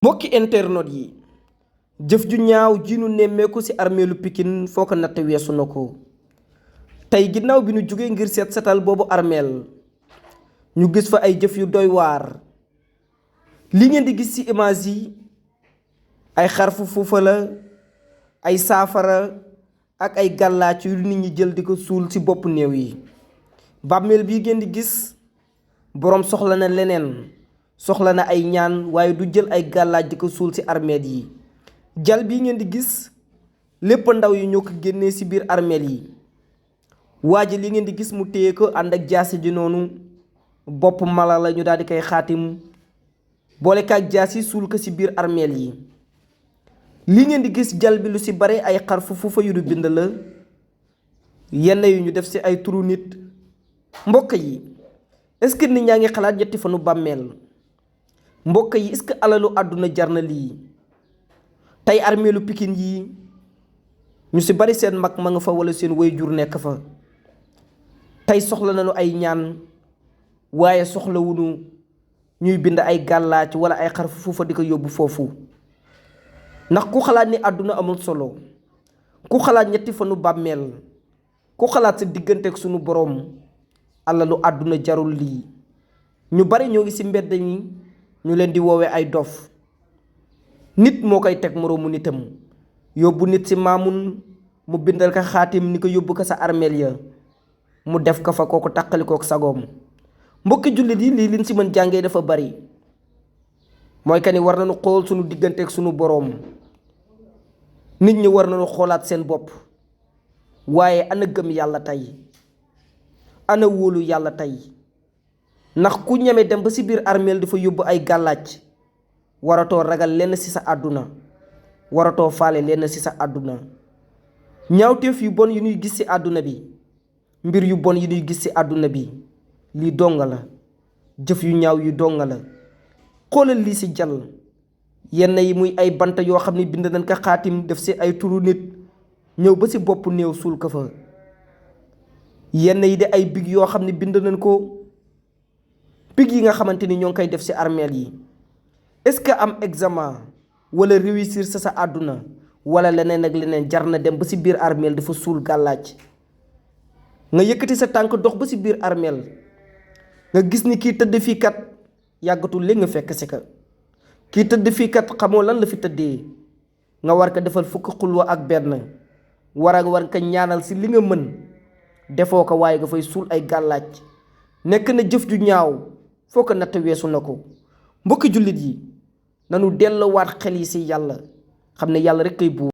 mbokki internet yi jëf ju ñaaw ji nu nemmeeku ci armeelu Pikine foo ko natt weesu na ko tey ginnaaw bi nu jógee ngir seet setal boobu armeel ñu gis fa ay jëf yu doy waar li ngeen di gis ci image yi ay xarfu fuufa la ay saafara ak ay gàllaac yu nit ñi jël di ko suul ci bopp néew yi bàmmeel bii ngeen di gis boroom soxla na leneen soxla na ay ñaan waaye du jël ay gàllaaj di ko suul ci armeel yi jal bii ngeen di gis lépp ndaw yi ñoo ko génnee ci biir armeel yi waa ji li ngeen di gis mu téye ko ànd ak jaasi ji noonu bopp mala la ñu daal di koy xaatim boole kaak jaasi suul ko ci biir armeel yi li ngeen di gis jal bi lu ci bare ay xarfu fuufa yu du bind la yenn yu ñu def ci ay turu nit mbokk yi est-ce que nit ñaa ngi xalaat ñetti fanu bàmmeel mbokk yi est-ce que alalu àdduna jar na lii tey armeelu Pikine yi ñu ci bari seen mag ma nga fa walla seen waajur nekk fa tey soxla nañu ay ñaan waaye soxlawuñu ñuy bind ay gàllaaj walla ay xarfu fuufa di ko yóbbu foofu ndax ku xalaat ni àdduna amul solo ku xalaat ñetti fanu bàmmeel ku xalaat sa digganteeg sunu boroom alalu àdduna jarul lii ñu bari ñoo ngi ci mbedd ñi ñu leen di woowee ay dof nit moo koy teg moroomu nitam yóbbu nit ci maamun mu bindal ko xaatim ni ko yóbbu ko sa armeel ya mu def ko fa kooku tàqalikook sagoom mbokki jullit yi lii liñ ci mën jàngee dafa bari mooy que ni war nañu xool sunu digganteeg sunu boroom nit ñi war nañu xoolaat seen bopp waaye ana gëm yàlla tey ana wóolu yàlla tey ndax ku ñeme dem ba ci biir armeel dafa yóbbu ay gàllaaj waratoo ragal lenn ci sa àdduna waratoo faale lenn ci sa àdduna ñaawteef yu bon yu ñuy gis ci àdduna bi mbir yu bon yi ñuy gis ci àdduna bi lii donga la jëf yu ñaaw yu donga la xoolal lii ci jàll yenn yi muy ay bant yoo xam ne bind nañ ko xaatim def ci ay turu nit ñëw ba ci bopp néew suul ko fa yenn yi di ay big yoo xam ne bind nañ ko big yi nga xamante ni ñoo ngi koy def ci armeel yi est-ce que am examen walla réussir sa àdduna walla leneen ak leneen jar na dem ba ci biir armeel dafa suul gàllaaj nga yëkkati sa tànk dox ba ci biir armeel nga gis ni kii tëdd fii kat yàggatul léegi nga fekk ci ka kii tëdd fii kat xamoo lan la fi tëddee nga war ko defal fukki xulwa ak benn war ko ñaanal ci li nga mën defoo ko waaye nga fay suul ay gàllaaj nekk na jëf ju ñaaw foo ko natt weesu na ko mbokki jullit yi nanu delloowaat xel yi ci yàlla xam ne yàlla rekk kay buur